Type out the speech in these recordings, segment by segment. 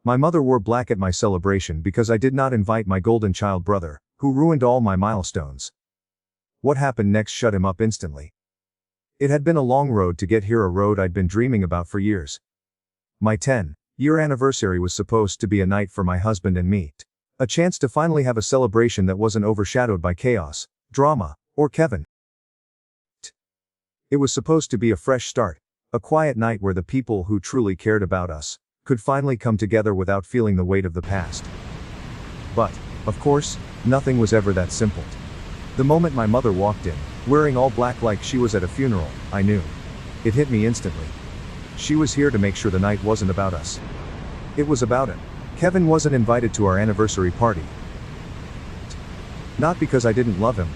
My mother wore black at my celebration because I did not invite my golden child brother, who ruined all my milestones. What happened next shut him up instantly. It had been a long road to get here, a road I'd been dreaming about for years. My 10-year anniversary was supposed to be a night for my husband and me. A chance to finally have a celebration that wasn't overshadowed by chaos, drama, or Kevin. It was supposed to be a fresh start, a quiet night where the people who truly cared about us could finally come together without feeling the weight of the past. But, of course, nothing was ever that simple. The moment my mother walked in, wearing all black like she was at a funeral, I knew. It hit me instantly. She was here to make sure the night wasn't about us. It was about him. Kevin wasn't invited to our anniversary party. Not because I didn't love him.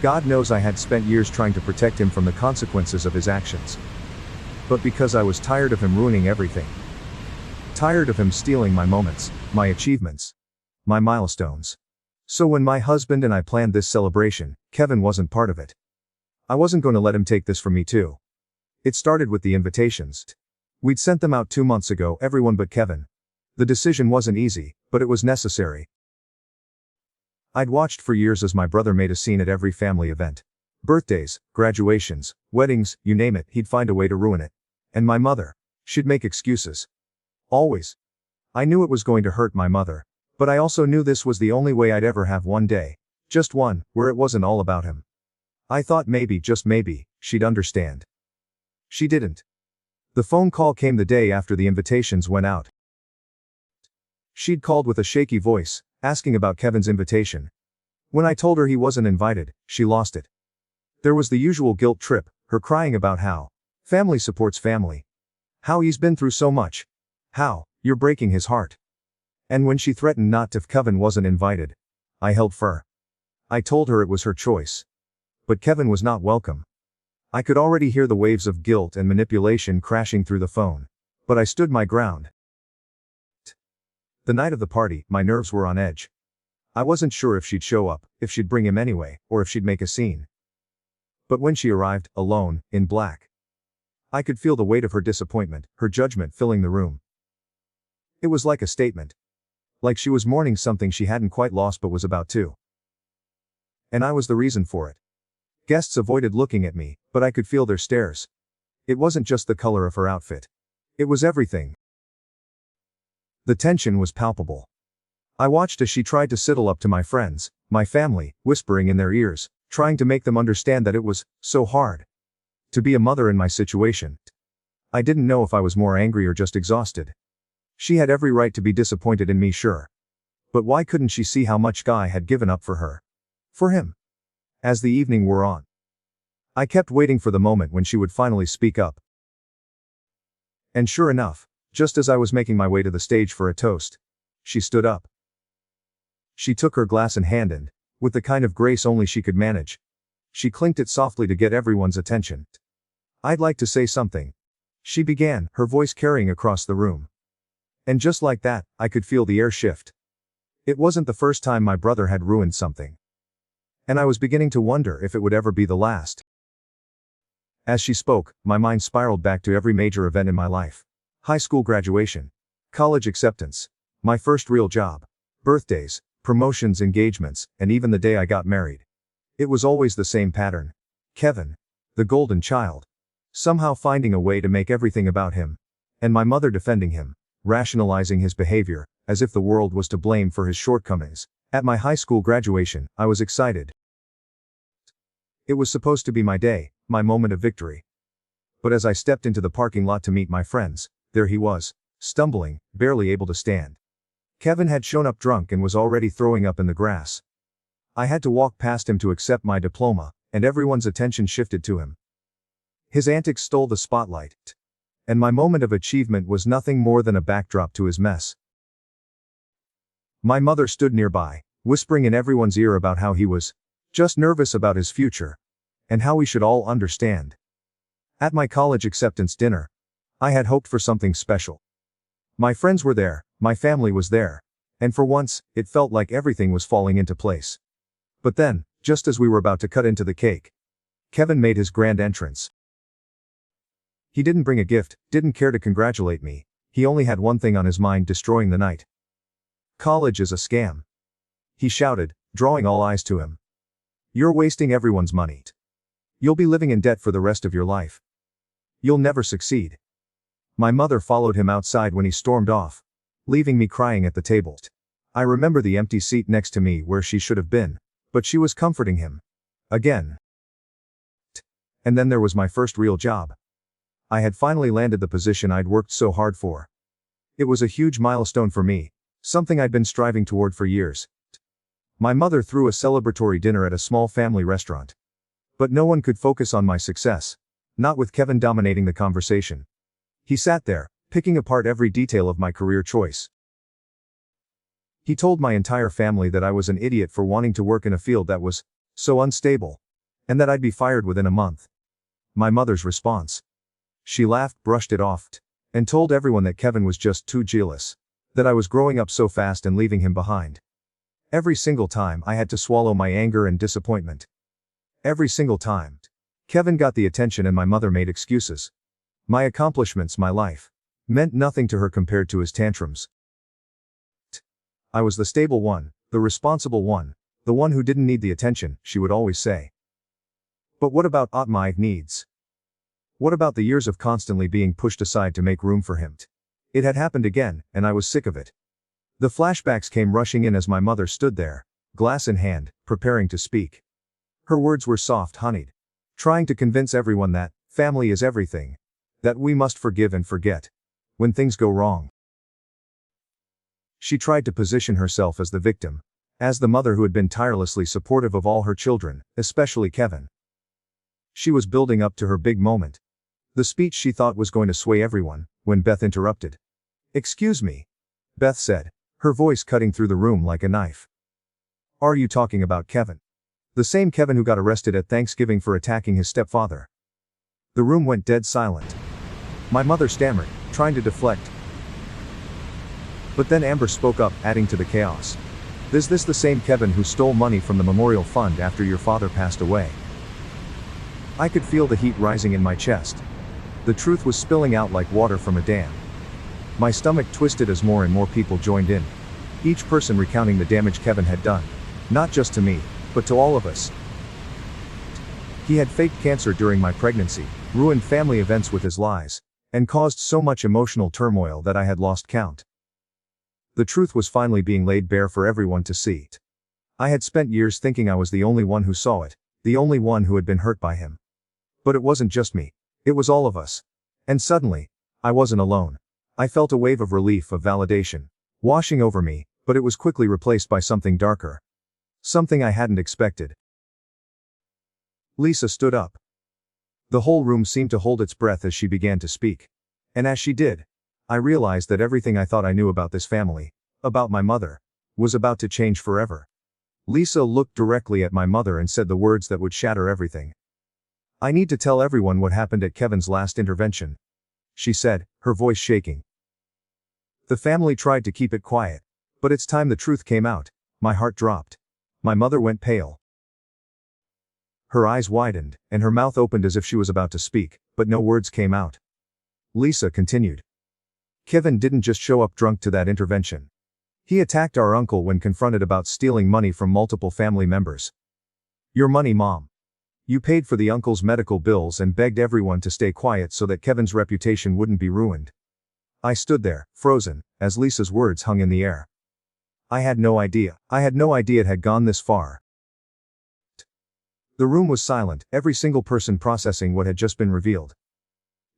God knows I had spent years trying to protect him from the consequences of his actions. But because I was tired of him ruining everything. Tired of him stealing my moments, my achievements, my milestones. So when my husband and I planned this celebration, Kevin wasn't part of it. I wasn't going to let him take this from me too. It started with the invitations. We'd sent them out 2 months ago, everyone but Kevin. The decision wasn't easy, but it was necessary. I'd watched for years as my brother made a scene at every family event. Birthdays, graduations, weddings, you name it, he'd find a way to ruin it. And my mother, she'd make excuses. Always. I knew it was going to hurt my mother, but I also knew this was the only way I'd ever have one day, just one, where it wasn't all about him. I thought maybe, just maybe, she'd understand. She didn't. The phone call came the day after the invitations went out. She'd called with a shaky voice, asking about Kevin's invitation. When I told her he wasn't invited, she lost it. There was the usual guilt trip, her crying about how family supports family. How he's been through so much. How you're breaking his heart. And when she threatened not to if Kevin wasn't invited, I held firm. I told her it was her choice. But Kevin was not welcome. I could already hear the waves of guilt and manipulation crashing through the phone. But I stood my ground. The night of the party, my nerves were on edge. I wasn't sure if she'd show up, if she'd bring him anyway, or if she'd make a scene. But when she arrived, alone, in black, I could feel the weight of her disappointment, her judgment filling the room. It was like a statement. Like she was mourning something she hadn't quite lost but was about to. And I was the reason for it. Guests avoided looking at me, but I could feel their stares. It wasn't just the color of her outfit. It was everything. The tension was palpable. I watched as she tried to sidle up to my friends, my family, whispering in their ears, trying to make them understand that it was so hard to be a mother in my situation. I didn't know if I was more angry or just exhausted. She had every right to be disappointed in me, sure. But why couldn't she see how much Guy had given up for her? For him. As the evening wore on, I kept waiting for the moment when she would finally speak up. And sure enough, just as I was making my way to the stage for a toast, she stood up. She took her glass in hand and, with the kind of grace only she could manage, she clinked it softly to get everyone's attention. "I'd like to say something," she began, her voice carrying across the room. And just like that, I could feel the air shift. It wasn't the first time my brother had ruined something. And I was beginning to wonder if it would ever be the last. As she spoke, my mind spiraled back to every major event in my life. High school graduation, college acceptance, my first real job, birthdays, promotions, engagements, and even the day I got married. It was always the same pattern. Kevin, the golden child, somehow finding a way to make everything about him, and my mother defending him, rationalizing his behavior, as if the world was to blame for his shortcomings. At my high school graduation, I was excited. It was supposed to be my day, my moment of victory. But as I stepped into the parking lot to meet my friends, there he was, stumbling, barely able to stand. Kevin had shown up drunk and was already throwing up in the grass. I had to walk past him to accept my diploma, and everyone's attention shifted to him. His antics stole the spotlight. And my moment of achievement was nothing more than a backdrop to his mess. My mother stood nearby, whispering in everyone's ear about how he was just nervous about his future, and how we should all understand. At my college acceptance dinner, I had hoped for something special. My friends were there, my family was there, and for once, it felt like everything was falling into place. But then, just as we were about to cut into the cake, Kevin made his grand entrance. He didn't bring a gift, didn't care to congratulate me, He only had one thing on his mind: destroying the night. "College is a scam," he shouted, drawing all eyes to him. "You're wasting everyone's money. You'll be living in debt for the rest of your life. You'll never succeed." My mother followed him outside when he stormed off, leaving me crying at the table. I remember the empty seat next to me where she should have been, but she was comforting him. Again. And then there was my first real job. I had finally landed the position I'd worked so hard for. It was a huge milestone for me, something I'd been striving toward for years. My mother threw a celebratory dinner at a small family restaurant. But no one could focus on my success, not with Kevin dominating the conversation. He sat there, picking apart every detail of my career choice. He told my entire family that I was an idiot for wanting to work in a field that was so unstable, and that I'd be fired within a month. My mother's response? She laughed, brushed it off, and told everyone that Kevin was just too jealous, that I was growing up so fast and leaving him behind. Every single time I had to swallow my anger and disappointment. Every single time. Kevin got the attention and my mother made excuses. My accomplishments, my life, meant nothing to her compared to his tantrums. I was the stable one, the responsible one, the one who didn't need the attention, she would always say. But what about my needs? What about the years of constantly being pushed aside to make room for him? It had happened again, and I was sick of it. The flashbacks came rushing in as my mother stood there, glass in hand, preparing to speak. Her words were soft, honeyed, trying to convince everyone that family is everything, that we must forgive and forget when things go wrong. She tried to position herself as the victim, as the mother who had been tirelessly supportive of all her children, especially Kevin. She was building up to her big moment, the speech she thought was going to sway everyone, when Beth interrupted. "Excuse me," Beth said, her voice cutting through the room like a knife. "Are you talking about Kevin? The same Kevin who got arrested at Thanksgiving for attacking his stepfather?" The room went dead silent. My mother stammered, trying to deflect. But then Amber spoke up, adding to the chaos. "Is this the same Kevin who stole money from the memorial fund after your father passed away?" I could feel the heat rising in my chest. The truth was spilling out like water from a dam. My stomach twisted as more and more people joined in, each person recounting the damage Kevin had done, not just to me, but to all of us. He had faked cancer during my pregnancy, ruined family events with his lies, and caused so much emotional turmoil that I had lost count. The truth was finally being laid bare for everyone to see. I had spent years thinking I was the only one who saw it, the only one who had been hurt by him. But it wasn't just me. It was all of us. And suddenly, I wasn't alone. I felt a wave of relief, of validation, washing over me, but it was quickly replaced by something darker. Something I hadn't expected. Lisa stood up. The whole room seemed to hold its breath as she began to speak. And as she did, I realized that everything I thought I knew about this family, about my mother, was about to change forever. Lisa looked directly at my mother and said the words that would shatter everything. "I need to tell everyone what happened at Kevin's last intervention," she said, her voice shaking. The family tried to keep it quiet, but it's time the truth came out. My heart dropped. My mother went pale. Her eyes widened, and her mouth opened as if she was about to speak, but no words came out. Lisa continued. "Kevin didn't just show up drunk to that intervention. He attacked our uncle when confronted about stealing money from multiple family members. Your money, Mom. You paid for the uncle's medical bills and begged everyone to stay quiet so that Kevin's reputation wouldn't be ruined." I stood there, frozen, as Lisa's words hung in the air. I had no idea it had gone this far. The room was silent, every single person processing what had just been revealed.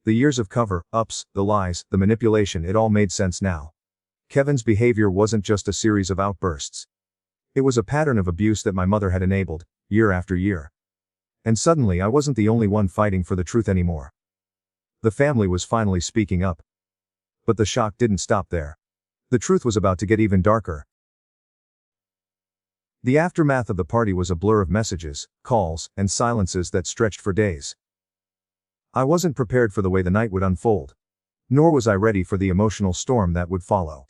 The years of cover-ups, the lies, the manipulation, it all made sense now. Kevin's behavior wasn't just a series of outbursts. It was a pattern of abuse that my mother had enabled, year after year. And suddenly I wasn't the only one fighting for the truth anymore. The family was finally speaking up. But the shock didn't stop there. The truth was about to get even darker. The aftermath of the party was a blur of messages, calls, and silences that stretched for days. I wasn't prepared for the way the night would unfold. Nor was I ready for the emotional storm that would follow.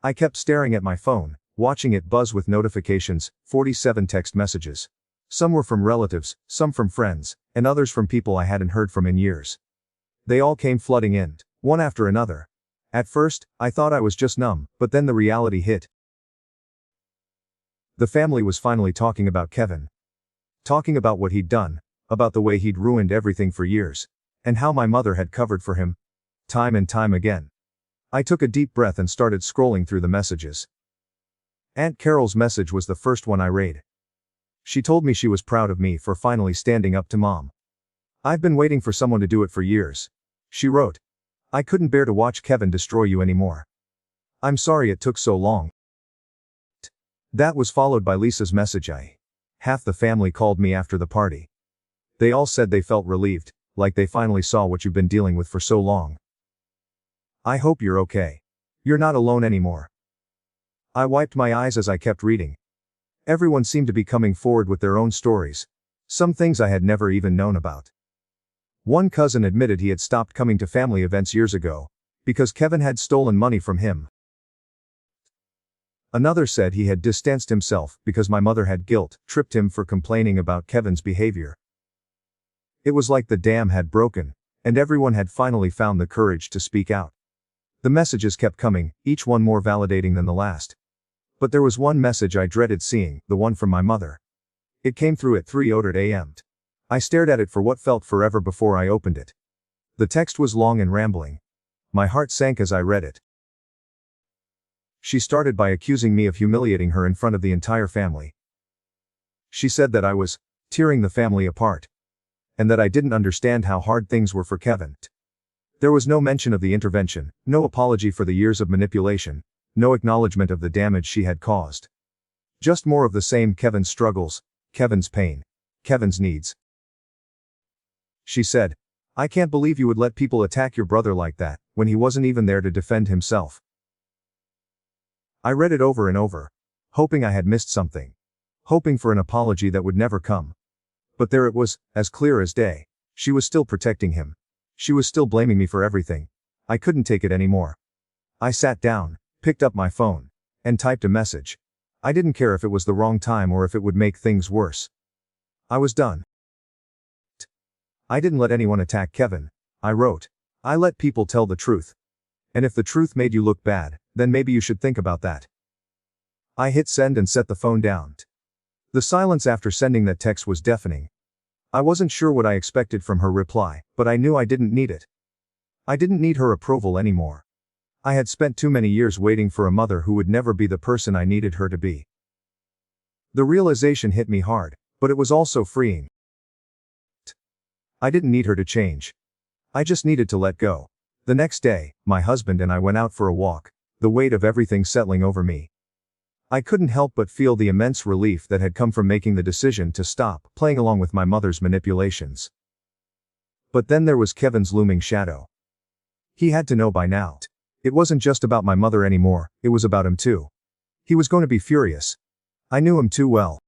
I kept staring at my phone, watching it buzz with notifications, 47 text messages. Some were from relatives, some from friends, and others from people I hadn't heard from in years. They all came flooding in, one after another. At first, I thought I was just numb, but then the reality hit. The family was finally talking about Kevin. Talking about what he'd done, about the way he'd ruined everything for years, and how my mother had covered for him. Time and time again. I took a deep breath and started scrolling through the messages. Aunt Carol's message was the first one I read. She told me she was proud of me for finally standing up to Mom. I've been waiting for someone to do it for years. She wrote. I couldn't bear to watch Kevin destroy you anymore. I'm sorry it took so long. That was followed by Lisa's message. Half the family called me after the party. They all said they felt relieved, like they finally saw what you've been dealing with for so long. I hope you're okay. You're not alone anymore. I wiped my eyes as I kept reading. Everyone seemed to be coming forward with their own stories. Some things I had never even known about. One cousin admitted he had stopped coming to family events years ago, because Kevin had stolen money from him. Another said he had distanced himself because my mother had guilt-tripped him for complaining about Kevin's behavior. It was like the dam had broken, and everyone had finally found the courage to speak out. The messages kept coming, each one more validating than the last. But there was one message I dreaded seeing, the one from my mother. It came through at 3:00 a.m. I stared at it for what felt forever before I opened it. The text was long and rambling. My heart sank as I read it. She started by accusing me of humiliating her in front of the entire family. She said that I was tearing the family apart, and that I didn't understand how hard things were for Kevin. There was no mention of the intervention, no apology for the years of manipulation, no acknowledgement of the damage she had caused. Just more of the same: Kevin's struggles, Kevin's pain, Kevin's needs. She said, I can't believe you would let people attack your brother like that, when he wasn't even there to defend himself. I read it over and over, hoping I had missed something, hoping for an apology that would never come. But there it was, as clear as day. She was still protecting him. She was still blaming me for everything. I couldn't take it anymore. I sat down, picked up my phone, and typed a message. I didn't care if it was the wrong time or if it would make things worse. I was done. I didn't let anyone attack Kevin, I wrote. I let people tell the truth. And if the truth made you look bad, then maybe you should think about that. I hit send and set the phone down. The silence after sending that text was deafening. I wasn't sure what I expected from her reply, but I knew I didn't need it. I didn't need her approval anymore. I had spent too many years waiting for a mother who would never be the person I needed her to be. The realization hit me hard, but it was also freeing. I didn't need her to change. I just needed to let go. The next day, my husband and I went out for a walk, the weight of everything settling over me. I couldn't help but feel the immense relief that had come from making the decision to stop playing along with my mother's manipulations. But then there was Kevin's looming shadow. He had to know by now. It wasn't just about my mother anymore, it was about him too. He was going to be furious. I knew him too well.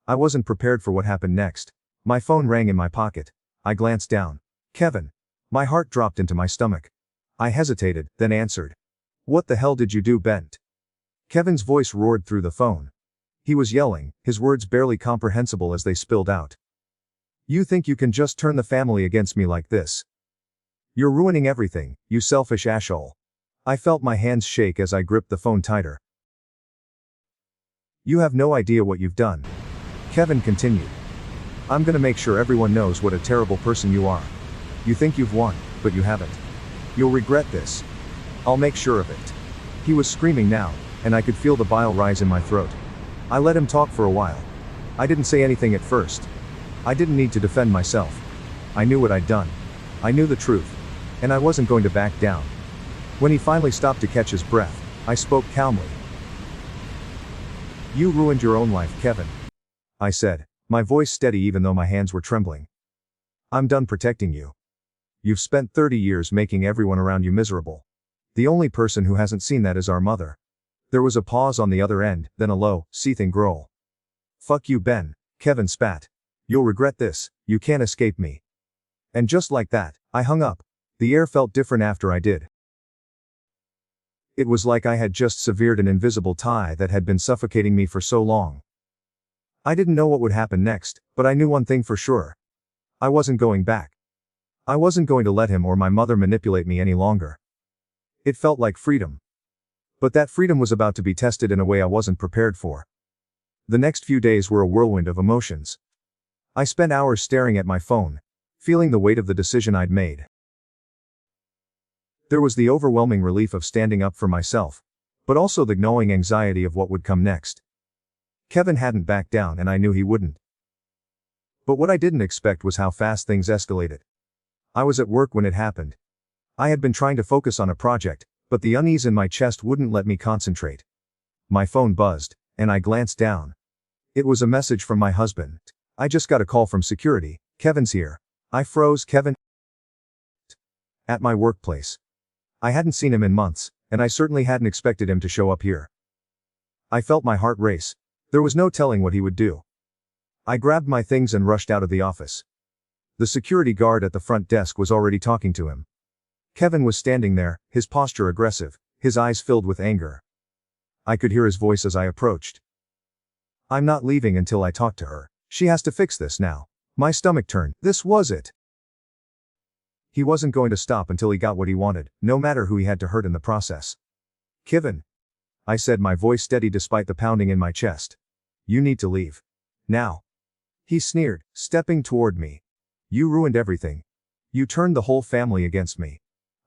I wasn't prepared for what happened next. My phone rang in my pocket. I glanced down. Kevin. My heart dropped into my stomach. I hesitated, then answered. What the hell did you do, Bent? Kevin's voice roared through the phone. He was yelling, his words barely comprehensible as they spilled out. You think you can just turn the family against me like this? You're ruining everything, you selfish asshole. I felt my hands shake as I gripped the phone tighter. You have no idea what you've done. Kevin continued. I'm gonna make sure everyone knows what a terrible person you are. You think you've won, but you haven't. You'll regret this. I'll make sure of it. He was screaming now, and I could feel the bile rise in my throat. I let him talk for a while. I didn't say anything at first. I didn't need to defend myself. I knew what I'd done. I knew the truth. And I wasn't going to back down. When he finally stopped to catch his breath, I spoke calmly. You ruined your own life, Kevin. I said, my voice steady even though my hands were trembling. I'm done protecting you. You've spent 30 years making everyone around you miserable. The only person who hasn't seen that is our mother. There was a pause on the other end, then a low, seething growl. Fuck you, Ben, Kevin spat. You'll regret this, you can't escape me. And just like that, I hung up. The air felt different after I did. It was like I had just severed an invisible tie that had been suffocating me for so long. I didn't know what would happen next, but I knew one thing for sure. I wasn't going back. I wasn't going to let him or my mother manipulate me any longer. It felt like freedom. But that freedom was about to be tested in a way I wasn't prepared for. The next few days were a whirlwind of emotions. I spent hours staring at my phone, feeling the weight of the decision I'd made. There was the overwhelming relief of standing up for myself, but also the gnawing anxiety of what would come next. Kevin hadn't backed down and I knew he wouldn't. But what I didn't expect was how fast things escalated. I was at work when it happened. I had been trying to focus on a project, but the unease in my chest wouldn't let me concentrate. My phone buzzed, and I glanced down. It was a message from my husband. "I just got a call from security, Kevin's here." I froze. Kevin? At my workplace. I hadn't seen him in months, and I certainly hadn't expected him to show up here. I felt my heart race. There was no telling what he would do. I grabbed my things and rushed out of the office. The security guard at the front desk was already talking to him. Kevin was standing there, his posture aggressive, his eyes filled with anger. I could hear his voice as I approached. "I'm not leaving until I talk to her. She has to fix this now." My stomach turned. This was it. He wasn't going to stop until he got what he wanted, no matter who he had to hurt in the process. "Kevin," I said, my voice steady despite the pounding in my chest. "You need to leave. Now." He sneered, stepping toward me. "You ruined everything. You turned the whole family against me.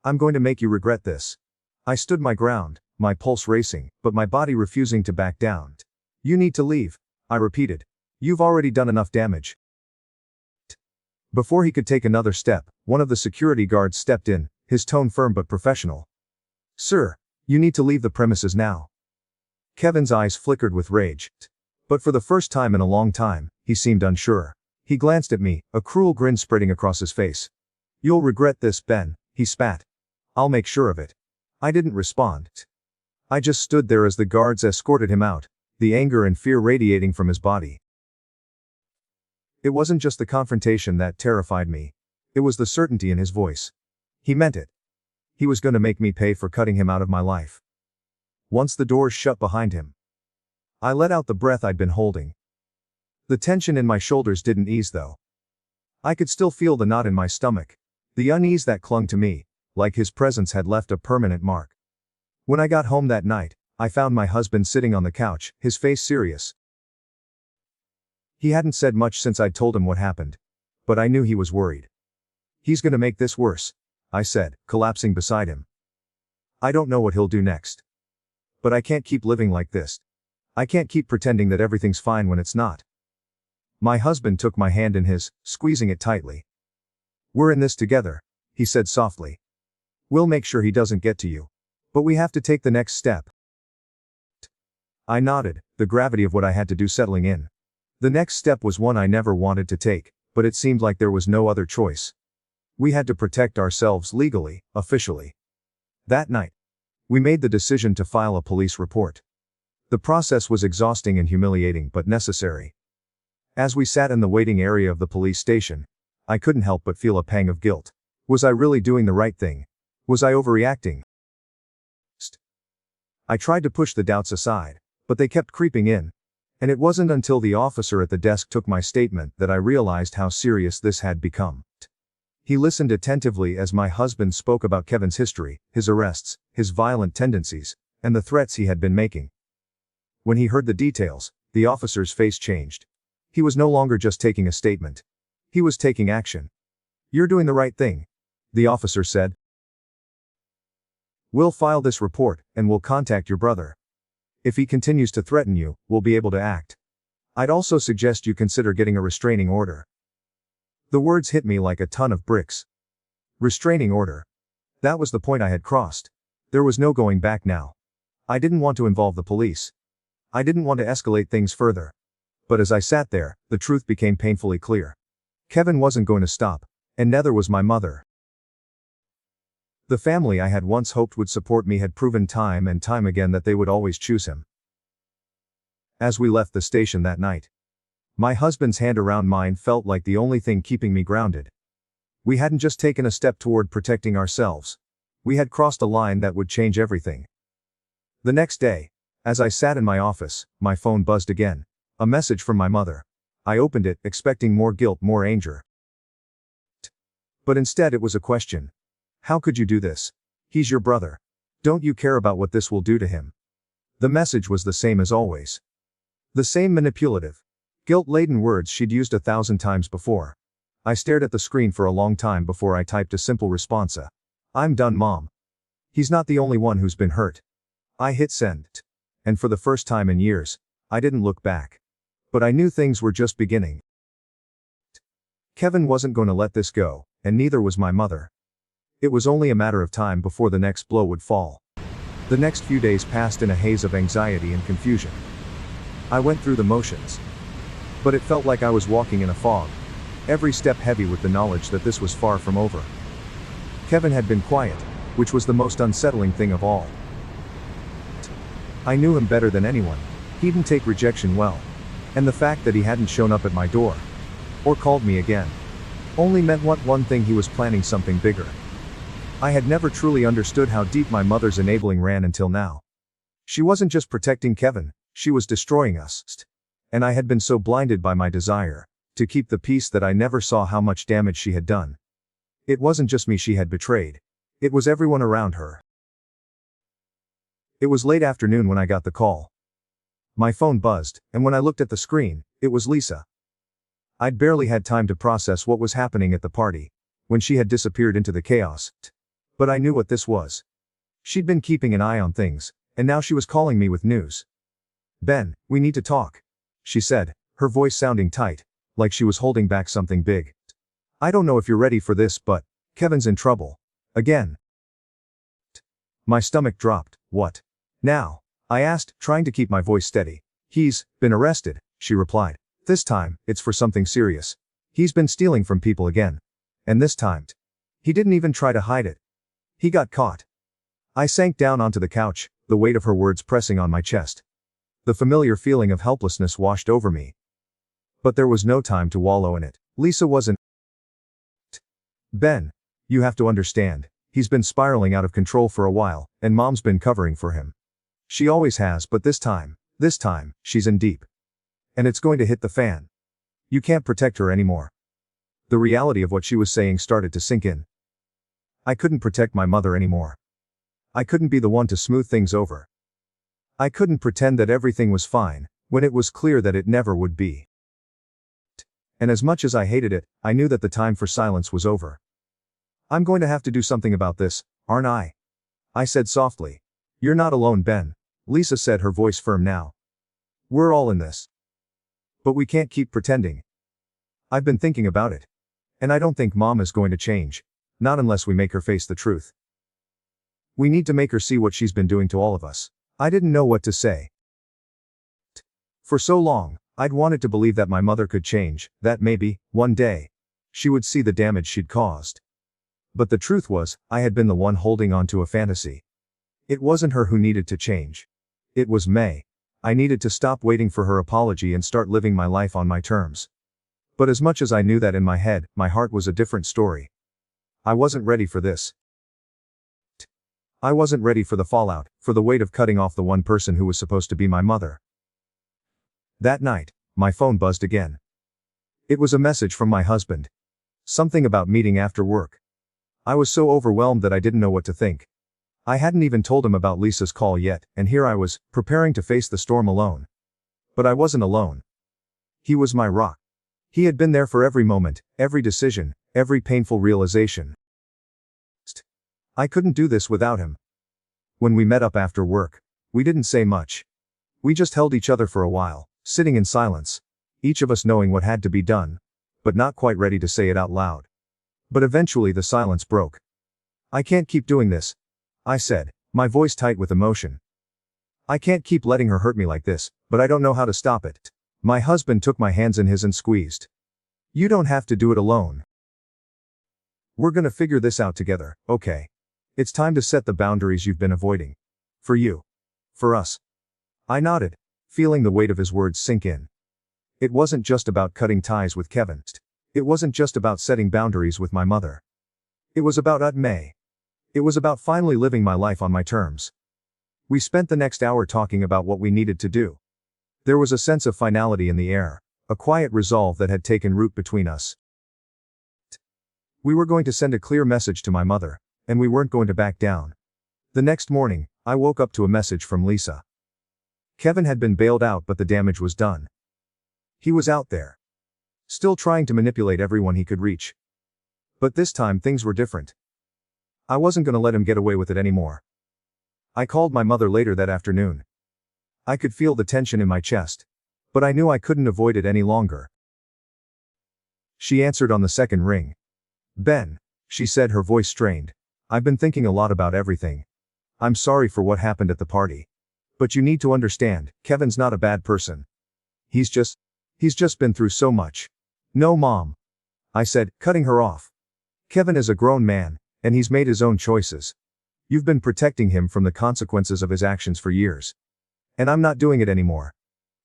I'm going to make you regret this." I stood my ground, my pulse racing, but my body refusing to back down. "You need to leave," I repeated. "You've already done enough damage." Before he could take another step, one of the security guards stepped in, his tone firm but professional. "Sir, you need to leave the premises now." Kevin's eyes flickered with rage. But for the first time in a long time, he seemed unsure. He glanced at me, a cruel grin spreading across his face. "You'll regret this, Ben," he spat. "I'll make sure of it." I didn't respond. I just stood there as the guards escorted him out, the anger and fear radiating from his body. It wasn't just the confrontation that terrified me. It was the certainty in his voice. He meant it. He was going to make me pay for cutting him out of my life. Once the doors shut behind him, I let out the breath I'd been holding. The tension in my shoulders didn't ease though. I could still feel the knot in my stomach, the unease that clung to me, like his presence had left a permanent mark. When I got home that night, I found my husband sitting on the couch, his face serious. He hadn't said much since I'd told him what happened. But I knew he was worried. "He's gonna make this worse," I said, collapsing beside him. "I don't know what he'll do next. But I can't keep living like this. I can't keep pretending that everything's fine when it's not." My husband took my hand in his, squeezing it tightly. "We're in this together," he said softly. "We'll make sure he doesn't get to you. But we have to take the next step." I nodded, the gravity of what I had to do settling in. The next step was one I never wanted to take, but it seemed like there was no other choice. We had to protect ourselves legally, officially. That night, we made the decision to file a police report. The process was exhausting and humiliating but necessary. As we sat in the waiting area of the police station, I couldn't help but feel a pang of guilt. Was I really doing the right thing? Was I overreacting? I tried to push the doubts aside, but they kept creeping in. And it wasn't until the officer at the desk took my statement that I realized how serious this had become. He listened attentively as my husband spoke about Kevin's history, his arrests, his violent tendencies, and the threats he had been making. When he heard the details, the officer's face changed. He was no longer just taking a statement. He was taking action. "You're doing the right thing," the officer said. "We'll file this report, and we'll contact your brother. If he continues to threaten you, we'll be able to act. I'd also suggest you consider getting a restraining order." The words hit me like a ton of bricks. Restraining order. That was the point I had crossed. There was no going back now. I didn't want to involve the police. I didn't want to escalate things further. But as I sat there, the truth became painfully clear. Kevin wasn't going to stop, and neither was my mother. The family I had once hoped would support me had proven time and time again that they would always choose him. As we left the station that night, my husband's hand around mine felt like the only thing keeping me grounded. We hadn't just taken a step toward protecting ourselves. We had crossed a line that would change everything. The next day, as I sat in my office, my phone buzzed again. A message from my mother. I opened it, expecting more guilt, more anger. But instead it was a question. "How could you do this? He's your brother. Don't you care about what this will do to him? The message was the same as always. The same manipulative, guilt-laden words she'd used 1,000 times before. I stared at the screen for a long time before I typed a simple response. I'm done, Mom. He's not the only one who's been hurt. I hit send. And for the first time in years, I didn't look back. But I knew things were just beginning. Kevin wasn't going to let this go, and neither was my mother. It was only a matter of time before the next blow would fall. The next few days passed in a haze of anxiety and confusion. I went through the motions. But it felt like I was walking in a fog, every step heavy with the knowledge that this was far from over. Kevin had been quiet, which was the most unsettling thing of all. I knew him better than anyone. He didn't take rejection well. And the fact that he hadn't shown up at my door, or called me again, only meant one thing: he was planning something bigger. I had never truly understood how deep my mother's enabling ran until now. She wasn't just protecting Kevin, she was destroying us. And I had been so blinded by my desire to keep the peace that I never saw how much damage she had done. It wasn't just me she had betrayed. It was everyone around her. It was late afternoon when I got the call. My phone buzzed, and when I looked at the screen, it was Lisa. I'd barely had time to process what was happening at the party, when she had disappeared into the chaos. But I knew what this was. She'd been keeping an eye on things, and now she was calling me with news. Ben, we need to talk, she said, her voice sounding tight, like she was holding back something big. I don't know if you're ready for this, but Kevin's in trouble. Again. My stomach dropped. What? Now? I asked, trying to keep my voice steady. He's been arrested, she replied. This time, it's for something serious. He's been stealing from people again. And this time, he didn't even try to hide it. He got caught. I sank down onto the couch, the weight of her words pressing on my chest. The familiar feeling of helplessness washed over me. But there was no time to wallow in it. Lisa wasn't. Ben, you have to understand, he's been spiraling out of control for a while, and Mom's been covering for him. She always has, but this time, she's in deep. And it's going to hit the fan. You can't protect her anymore. The reality of what she was saying started to sink in. I couldn't protect my mother anymore. I couldn't be the one to smooth things over. I couldn't pretend that everything was fine, when it was clear that it never would be. And as much as I hated it, I knew that the time for silence was over. I'm going to have to do something about this, aren't I? I said softly. You're not alone, Ben, Lisa said, her voice firm now. We're all in this. But we can't keep pretending. I've been thinking about it. And I don't think Mom is going to change. Not unless we make her face the truth. We need to make her see what she's been doing to all of us. I didn't know what to say. For so long, I'd wanted to believe that my mother could change, that maybe, one day, she would see the damage she'd caused. But the truth was, I had been the one holding on to a fantasy. It wasn't her who needed to change. It was May. I needed to stop waiting for her apology and start living my life on my terms. But as much as I knew that in my head, my heart was a different story. I wasn't ready for this. I wasn't ready for the fallout, for the weight of cutting off the one person who was supposed to be my mother. That night, my phone buzzed again. It was a message from my husband. Something about meeting after work. I was so overwhelmed that I didn't know what to think. I hadn't even told him about Lisa's call yet, and here I was, preparing to face the storm alone. But I wasn't alone. He was my rock. He had been there for every moment, every decision, every painful realization. I couldn't do this without him. When we met up after work, we didn't say much. We just held each other for a while, sitting in silence, each of us knowing what had to be done, but not quite ready to say it out loud. But eventually the silence broke. I can't keep doing this, I said, my voice tight with emotion. I can't keep letting her hurt me like this, but I don't know how to stop it. My husband took my hands in his and squeezed. You don't have to do it alone. We're gonna figure this out together, okay? It's time to set the boundaries you've been avoiding. For you. For us. I nodded, feeling the weight of his words sink in. It wasn't just about cutting ties with Kevin. It wasn't just about setting boundaries with my mother. It was about May. It was about finally living my life on my terms. We spent the next hour talking about what we needed to do. There was a sense of finality in the air, a quiet resolve that had taken root between us. We were going to send a clear message to my mother, and we weren't going to back down. The next morning, I woke up to a message from Lisa. Kevin had been bailed out, but the damage was done. He was out there, still trying to manipulate everyone he could reach. But this time things were different. I wasn't gonna let him get away with it anymore. I called my mother later that afternoon. I could feel the tension in my chest, but I knew I couldn't avoid it any longer. She answered on the second ring. "Ben," she said, her voice strained. "I've been thinking a lot about everything. I'm sorry for what happened at the party. But you need to understand, Kevin's not a bad person. He's just been through so much." "No, Mom," I said, cutting her off. "Kevin is a grown man, and he's made his own choices. You've been protecting him from the consequences of his actions for years. And I'm not doing it anymore."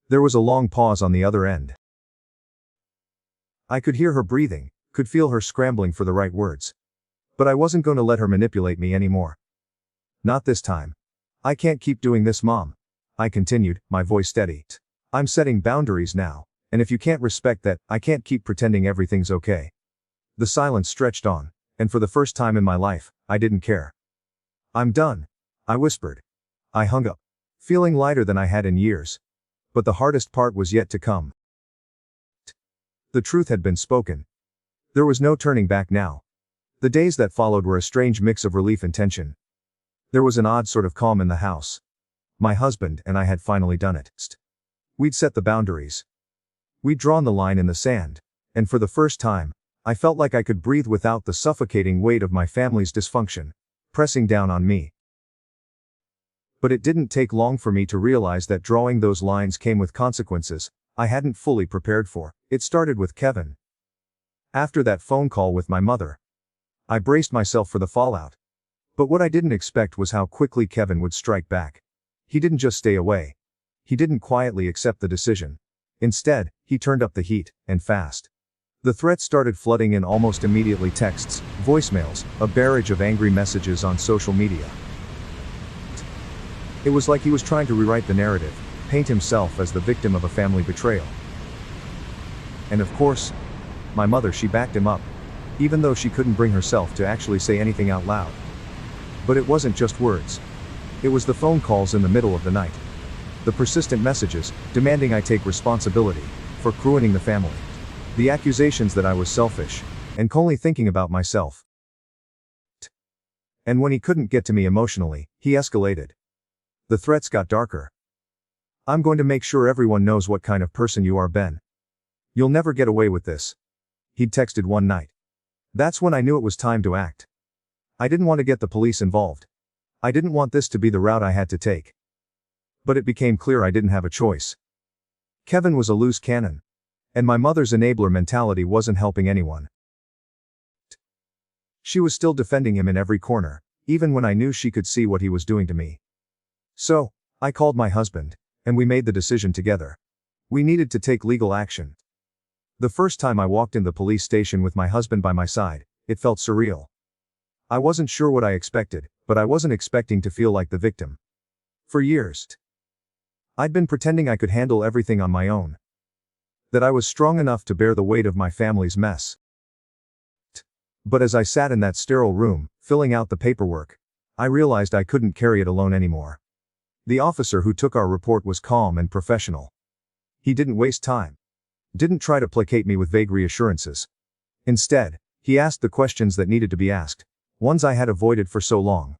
There was a long pause on the other end. I could hear her breathing, could feel her scrambling for the right words. But I wasn't going to let her manipulate me anymore. "Not this time. I can't keep doing this, Mom," I continued, my voice steady. "I'm setting boundaries now, and if you can't respect that, I can't keep pretending everything's okay." The silence stretched on, and for the first time in my life, I didn't care. "I'm done," I whispered. I hung up, feeling lighter than I had in years. But the hardest part was yet to come. The truth had been spoken. There was no turning back now. The days that followed were a strange mix of relief and tension. There was an odd sort of calm in the house. My husband and I had finally done it. We'd set the boundaries. We'd drawn the line in the sand, and for the first time, I felt like I could breathe without the suffocating weight of my family's dysfunction pressing down on me. But it didn't take long for me to realize that drawing those lines came with consequences I hadn't fully prepared for. It started with Kevin. After that phone call with my mother, I braced myself for the fallout. But what I didn't expect was how quickly Kevin would strike back. He didn't just stay away. He didn't quietly accept the decision. Instead, he turned up the heat, and fast. The threats started flooding in almost immediately: texts, voicemails, a barrage of angry messages on social media. It was like he was trying to rewrite the narrative, paint himself as the victim of a family betrayal. And of course, my mother, she backed him up, even though she couldn't bring herself to actually say anything out loud. But it wasn't just words. It was the phone calls in the middle of the night. The persistent messages, demanding I take responsibility for ruining the family. The accusations that I was selfish and only thinking about myself. And when he couldn't get to me emotionally, he escalated. The threats got darker. "I'm going to make sure everyone knows what kind of person you are, Ben. You'll never get away with this," he'd texted one night. That's when I knew it was time to act. I didn't want to get the police involved. I didn't want this to be the route I had to take. But it became clear I didn't have a choice. Kevin was a loose cannon. And my mother's enabler mentality wasn't helping anyone. She was still defending him in every corner, even when I knew she could see what he was doing to me. So, I called my husband, and we made the decision together. We needed to take legal action. The first time I walked in the police station with my husband by my side, it felt surreal. I wasn't sure what I expected, but I wasn't expecting to feel like the victim. For years, I'd been pretending I could handle everything on my own. That I was strong enough to bear the weight of my family's mess. But as I sat in that sterile room, filling out the paperwork, I realized I couldn't carry it alone anymore. The officer who took our report was calm and professional. He didn't waste time. Didn't try to placate me with vague reassurances. Instead, he asked the questions that needed to be asked, ones I had avoided for so long.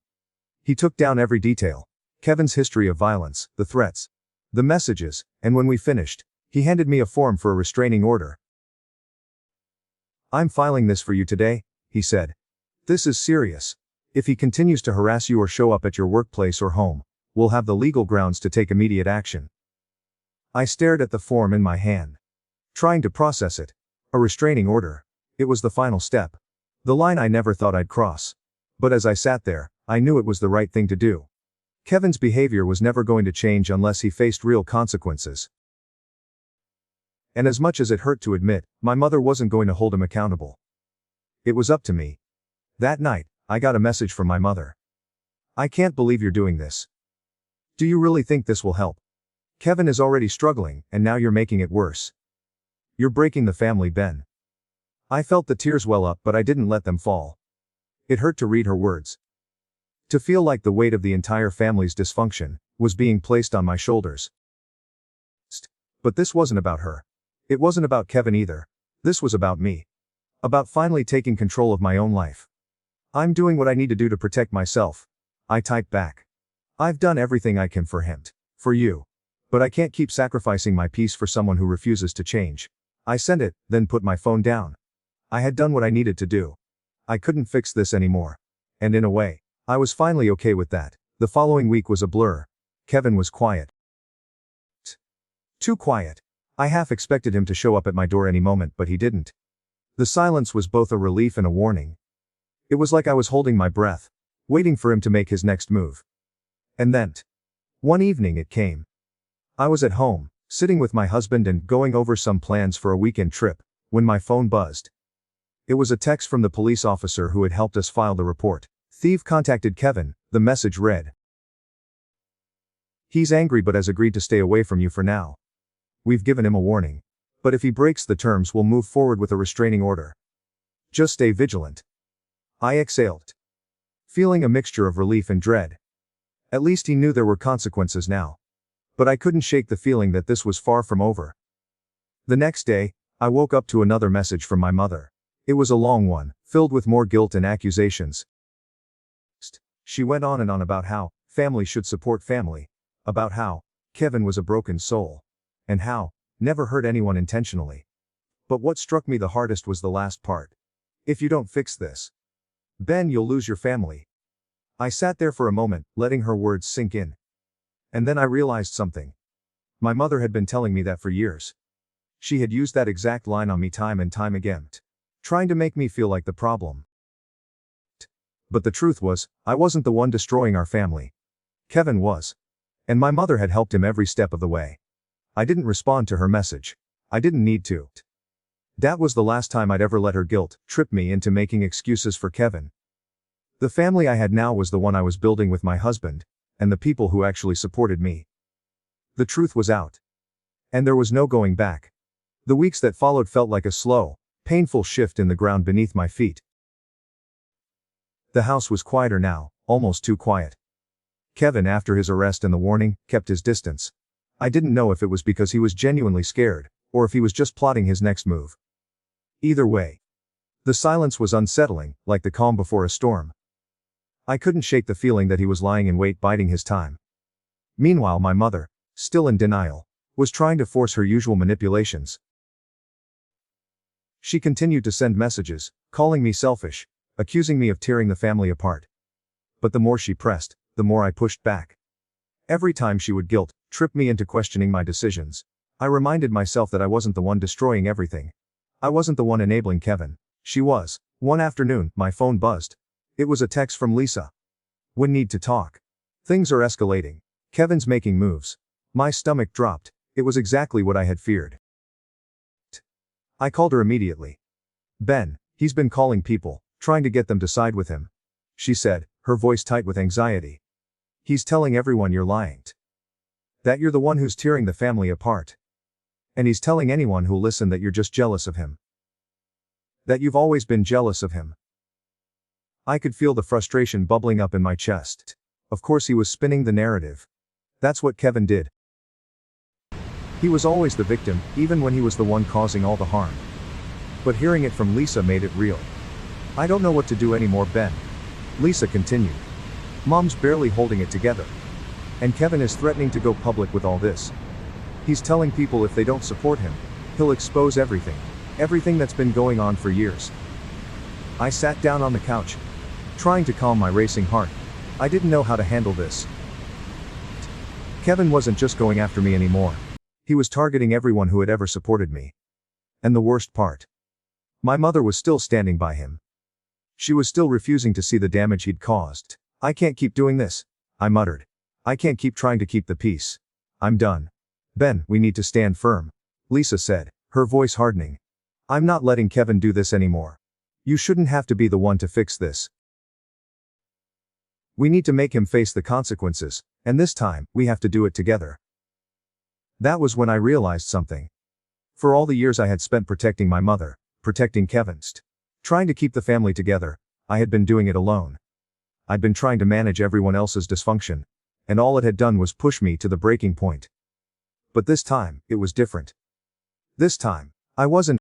He took down every detail: Kevin's history of violence, the threats, the messages, and when we finished, he handed me a form for a restraining order. "I'm filing this for you today," he said. "This is serious. If he continues to harass you or show up at your workplace or home, we'll have the legal grounds to take immediate action." I stared at the form in my hand, trying to process it. A restraining order. It was the final step. The line I never thought I'd cross. But as I sat there, I knew it was the right thing to do. Kevin's behavior was never going to change unless he faced real consequences. And as much as it hurt to admit, my mother wasn't going to hold him accountable. It was up to me. That night, I got a message from my mother. "I can't believe you're doing this. Do you really think this will help? Kevin is already struggling, and now you're making it worse. You're breaking the family, Ben." I felt the tears well up, but I didn't let them fall. It hurt to read her words. To feel like the weight of the entire family's dysfunction was being placed on my shoulders. But this wasn't about her. It wasn't about Kevin either. This was about me. About finally taking control of my own life. I'm doing what I need to do to protect myself. I typed back. I've done everything I can for him. For you. But I can't keep sacrificing my peace for someone who refuses to change. I sent it, then put my phone down. I had done what I needed to do. I couldn't fix this anymore. And in a way, I was finally okay with that. The following week was a blur. Kevin was quiet. Too quiet. I half expected him to show up at my door any moment, but he didn't. The silence was both a relief and a warning. It was like I was holding my breath, waiting for him to make his next move. And then, one evening it came. I was at home, sitting with my husband and going over some plans for a weekend trip, when my phone buzzed. It was a text from the police officer who had helped us file the report. Thief contacted Kevin, the message read. He's angry but has agreed to stay away from you for now. We've given him a warning. But if he breaks the terms, we'll move forward with a restraining order. Just stay vigilant. I exhaled, feeling a mixture of relief and dread. At least he knew there were consequences now. But I couldn't shake the feeling that this was far from over. The next day, I woke up to another message from my mother. It was a long one, filled with more guilt and accusations. She went on and on about how family should support family, about how Kevin was a broken soul, and how never hurt anyone intentionally. But what struck me the hardest was the last part. If you don't fix this, Ben, you'll lose your family. I sat there for a moment, letting her words sink in. And then I realized something. My mother had been telling me that for years. She had used that exact line on me time and time again, trying to make me feel like the problem. But the truth was, I wasn't the one destroying our family. Kevin was. And my mother had helped him every step of the way. I didn't respond to her message. I didn't need to. That was the last time I'd ever let her guilt trip me into making excuses for Kevin. The family I had now was the one I was building with my husband, and the people who actually supported me. The truth was out. And there was no going back. The weeks that followed felt like a slow, painful shift in the ground beneath my feet. The house was quieter now, almost too quiet. Kevin, after his arrest and the warning, kept his distance. I didn't know if it was because he was genuinely scared, or if he was just plotting his next move. Either way, the silence was unsettling, like the calm before a storm. I couldn't shake the feeling that he was lying in wait, biding his time. Meanwhile, my mother, still in denial, was trying to force her usual manipulations. She continued to send messages, calling me selfish, accusing me of tearing the family apart. But the more she pressed, the more I pushed back. Every time she would guilt trip me into questioning my decisions, I reminded myself that I wasn't the one destroying everything. I wasn't the one enabling Kevin. She was. One afternoon, my phone buzzed. It was a text from Lisa. We need to talk. Things are escalating. Kevin's making moves. My stomach dropped. It was exactly what I had feared. I called her immediately. Ben, he's been calling people, trying to get them to side with him. She said, her voice tight with anxiety. He's telling everyone you're lying. That you're the one who's tearing the family apart. And he's telling anyone who'll listen that you're just jealous of him. That you've always been jealous of him. I could feel the frustration bubbling up in my chest. Of course he was spinning the narrative. That's what Kevin did. He was always the victim, even when he was the one causing all the harm. But hearing it from Lisa made it real. I don't know what to do anymore, Ben. Lisa continued. Mom's barely holding it together. And Kevin is threatening to go public with all this. He's telling people if they don't support him, he'll expose everything. Everything that's been going on for years. I sat down on the couch, trying to calm my racing heart. I didn't know how to handle this. Kevin wasn't just going after me anymore. He was targeting everyone who had ever supported me. And the worst part. My mother was still standing by him. She was still refusing to see the damage he'd caused. I can't keep doing this, I muttered. I can't keep trying to keep the peace. I'm done. Ben, we need to stand firm, Lisa said, her voice hardening. I'm not letting Kevin do this anymore. You shouldn't have to be the one to fix this. We need to make him face the consequences, and this time, we have to do it together. That was when I realized something. For all the years I had spent protecting my mother, protecting Kevin's, trying to keep the family together, I had been doing it alone. I'd been trying to manage everyone else's dysfunction, and all it had done was push me to the breaking point. But this time, it was different. This time, I wasn't.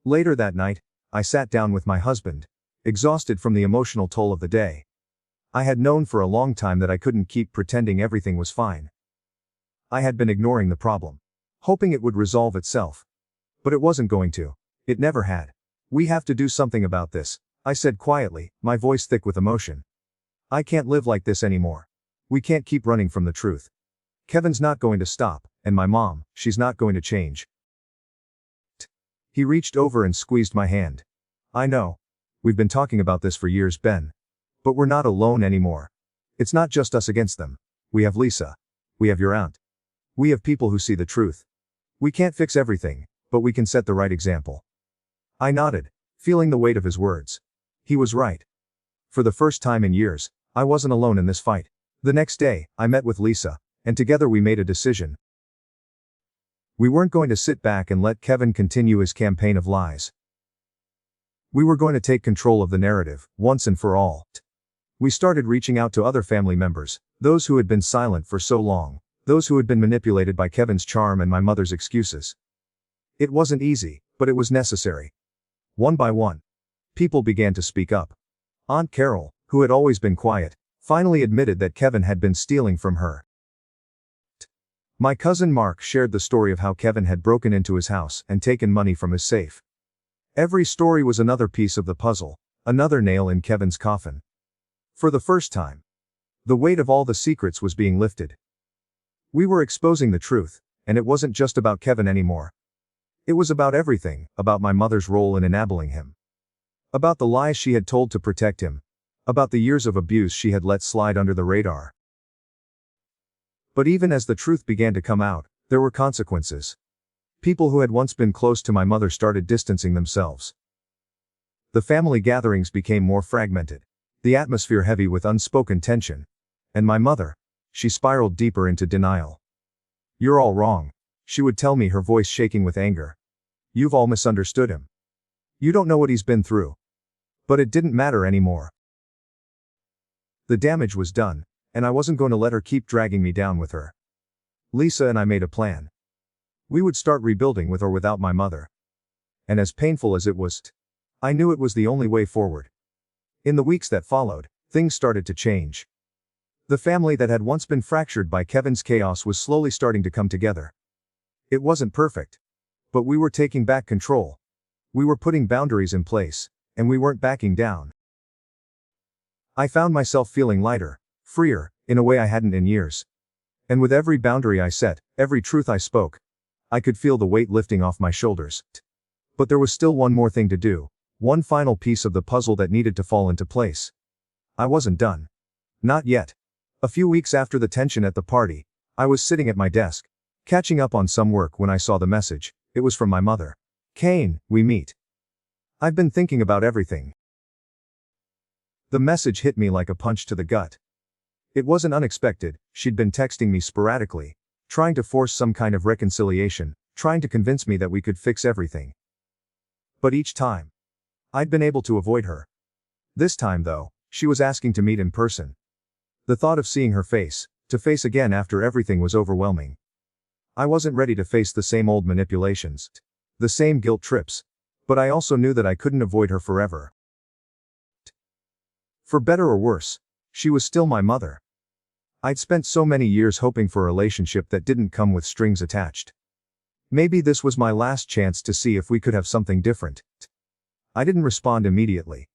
Later that night, I sat down with my husband, exhausted from the emotional toll of the day. I had known for a long time that I couldn't keep pretending everything was fine. I had been ignoring the problem, hoping it would resolve itself. But it wasn't going to. It never had. We have to do something about this, I said quietly, my voice thick with emotion. I can't live like this anymore. We can't keep running from the truth. Kevin's not going to stop, and my mom, she's not going to change. He reached over and squeezed my hand. I know. We've been talking about this for years, Ben. But we're not alone anymore. It's not just us against them. We have Lisa. We have your aunt. We have people who see the truth. We can't fix everything, but we can set the right example. I nodded, feeling the weight of his words. He was right. For the first time in years, I wasn't alone in this fight. The next day, I met with Lisa, and together we made a decision. We weren't going to sit back and let Kevin continue his campaign of lies. We were going to take control of the narrative, once and for all. We started reaching out to other family members, those who had been silent for so long, those who had been manipulated by Kevin's charm and my mother's excuses. It wasn't easy, but it was necessary. One by one, people began to speak up. Aunt Carol, who had always been quiet, finally admitted that Kevin had been stealing from her. My cousin Mark shared the story of how Kevin had broken into his house and taken money from his safe. Every story was another piece of the puzzle, another nail in Kevin's coffin. For the first time, the weight of all the secrets was being lifted. We were exposing the truth, and it wasn't just about Kevin anymore. It was about everything, about my mother's role in enabling him. About the lies she had told to protect him. About the years of abuse she had let slide under the radar. But even as the truth began to come out, there were consequences. People who had once been close to my mother started distancing themselves. The family gatherings became more fragmented, the atmosphere heavy with unspoken tension. And my mother, she spiraled deeper into denial. You're all wrong, she would tell me, her voice shaking with anger. You've all misunderstood him. You don't know what he's been through. But it didn't matter anymore. The damage was done, and I wasn't going to let her keep dragging me down with her. Lisa and I made a plan. We would start rebuilding with or without my mother. And as painful as it was, I knew it was the only way forward. In the weeks that followed, things started to change. The family that had once been fractured by Kevin's chaos was slowly starting to come together. It wasn't perfect. But we were taking back control. We were putting boundaries in place, and we weren't backing down. I found myself feeling lighter, freer, in a way I hadn't in years. And with every boundary I set, every truth I spoke, I could feel the weight lifting off my shoulders. But there was still one more thing to do, one final piece of the puzzle that needed to fall into place. I wasn't done. Not yet. A few weeks after the tension at the party, I was sitting at my desk, catching up on some work when I saw the message. It was from my mother. Kane, we meet. I've been thinking about everything. The message hit me like a punch to the gut. It wasn't unexpected. She'd been texting me sporadically, trying to force some kind of reconciliation, trying to convince me that we could fix everything. But each time, I'd been able to avoid her. This time though, she was asking to meet in person. The thought of seeing her face to face again after everything was overwhelming. I wasn't ready to face the same old manipulations, the same guilt trips, but I also knew that I couldn't avoid her forever. For better or worse, she was still my mother. I'd spent so many years hoping for a relationship that didn't come with strings attached. Maybe this was my last chance to see if we could have something different. I didn't respond immediately.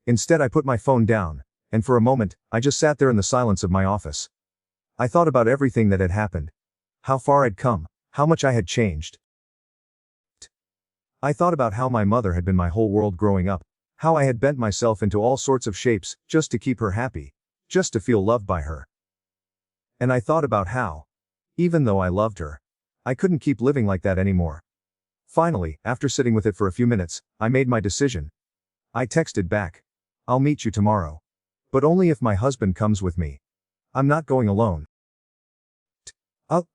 Instead, I put my phone down, and for a moment, I just sat there in the silence of my office. I thought about everything that had happened. How far I'd come, how much I had changed. I thought about how my mother had been my whole world growing up, how I had bent myself into all sorts of shapes, just to keep her happy, just to feel loved by her. And I thought about how, even though I loved her, I couldn't keep living like that anymore. Finally, after sitting with it for a few minutes, I made my decision. I texted back. I'll meet you tomorrow. But only if my husband comes with me. I'm not going alone.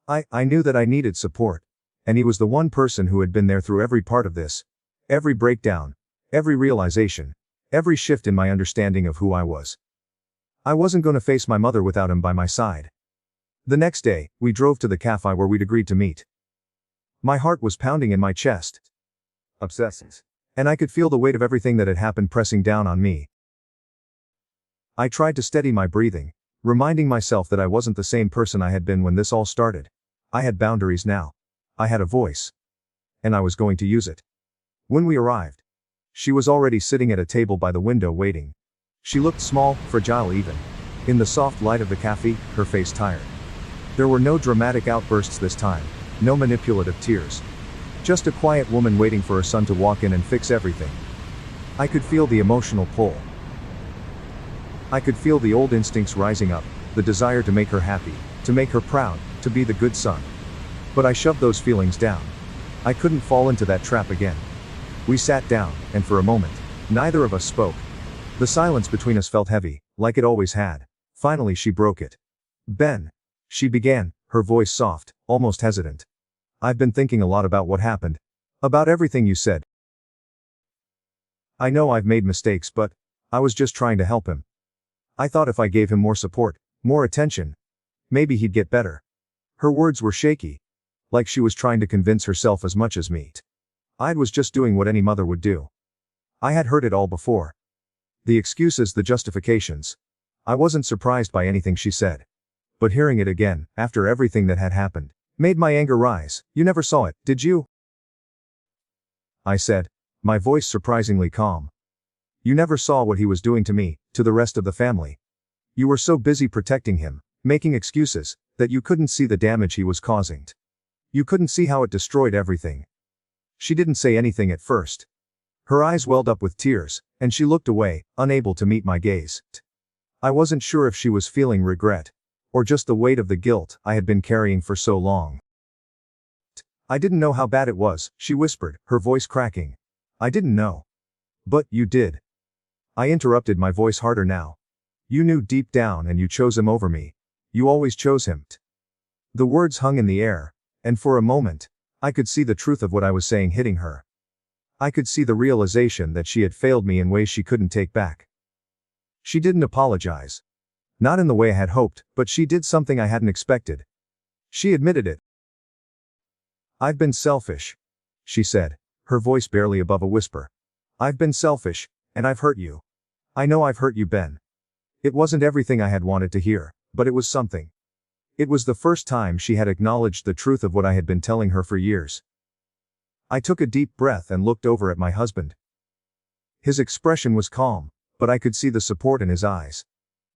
I knew that I needed support. And he was the one person who had been there through every part of this. Every breakdown. Every realization. Every shift in my understanding of who I was. I wasn't going to face my mother without him by my side. The next day, we drove to the cafe where we'd agreed to meet. My heart was pounding in my chest. Obsessed. And I could feel the weight of everything that had happened pressing down on me. I tried to steady my breathing, reminding myself that I wasn't the same person I had been when this all started. I had boundaries now. I had a voice. And I was going to use it. When we arrived, she was already sitting at a table by the window waiting. She looked small, fragile even. In the soft light of the cafe, her face tired. There were no dramatic outbursts this time, no manipulative tears. Just a quiet woman waiting for her son to walk in and fix everything. I could feel the emotional pull. I could feel the old instincts rising up, the desire to make her happy, to make her proud, to be the good son. But I shoved those feelings down. I couldn't fall into that trap again. We sat down, and for a moment, neither of us spoke. The silence between us felt heavy, like it always had. Finally she broke it. "Ben," she began, her voice soft, almost hesitant. "I've been thinking a lot about what happened. About everything you said. I know I've made mistakes, but I was just trying to help him. I thought if I gave him more support, more attention, maybe he'd get better." Her words were shaky, like she was trying to convince herself as much as me. I was just doing what any mother would do. I had heard it all before. The excuses, the justifications. I wasn't surprised by anything she said. But hearing it again, after everything that had happened, made my anger rise. "You never saw it, did you?" I said, my voice surprisingly calm. "You never saw what he was doing to me, to the rest of the family. You were so busy protecting him, making excuses, that you couldn't see the damage he was causing. You couldn't see how it destroyed everything." She didn't say anything at first. Her eyes welled up with tears, and she looked away, unable to meet my gaze. I wasn't sure if she was feeling regret, or just the weight of the guilt I had been carrying for so long. "I didn't know how bad it was," she whispered, her voice cracking. "I didn't know." "But you did." I interrupted, my voice harder now. "You knew deep down and you chose him over me. You always chose him." The words hung in the air, and for a moment, I could see the truth of what I was saying hitting her. I could see the realization that she had failed me in ways she couldn't take back. She didn't apologize. Not in the way I had hoped, but she did something I hadn't expected. She admitted it. "I've been selfish," she said, her voice barely above a whisper. "I've been selfish, and I've hurt you. I know I've hurt you, Ben." It wasn't everything I had wanted to hear, but it was something. It was the first time she had acknowledged the truth of what I had been telling her for years. I took a deep breath and looked over at my husband. His expression was calm, but I could see the support in his eyes.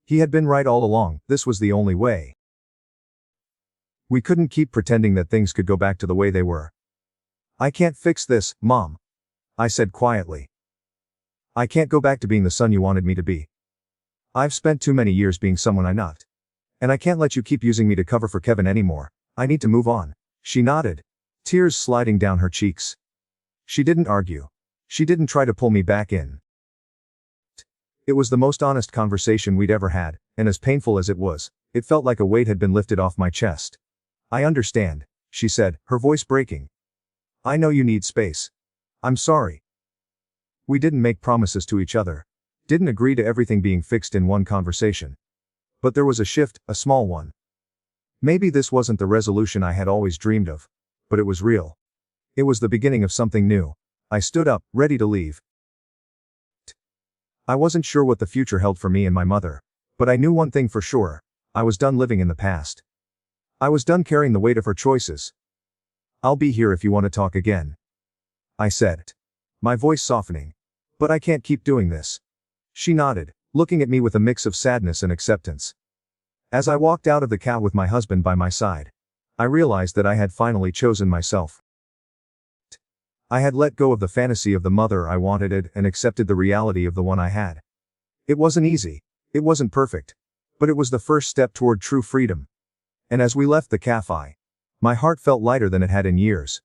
He had been right all along, this was the only way. We couldn't keep pretending that things could go back to the way they were. "I can't fix this, Mom," I said quietly. "I can't go back to being the son you wanted me to be. I've spent too many years being someone I'm not. And I can't let you keep using me to cover for Kevin anymore. I need to move on." She nodded, tears sliding down her cheeks. She didn't argue. She didn't try to pull me back in. It was the most honest conversation we'd ever had, and as painful as it was, it felt like a weight had been lifted off my chest. "I understand," she said, her voice breaking. "I know you need space. I'm sorry. We didn't make promises to each other. Didn't agree to everything being fixed in one conversation. But there was a shift, a small one. Maybe this wasn't the resolution I had always dreamed of. But it was real. It was the beginning of something new." I stood up, ready to leave. I wasn't sure what the future held for me and my mother. But I knew one thing for sure. I was done living in the past. I was done carrying the weight of her choices. "I'll be here if you want to talk again," I said, my voice softening. "But I can't keep doing this." She nodded, looking at me with a mix of sadness and acceptance. As I walked out of the cab with my husband by my side, I realized that I had finally chosen myself. I had let go of the fantasy of the mother I wanted and accepted the reality of the one I had. It wasn't easy, it wasn't perfect, but it was the first step toward true freedom. And as we left the cafe, my heart felt lighter than it had in years.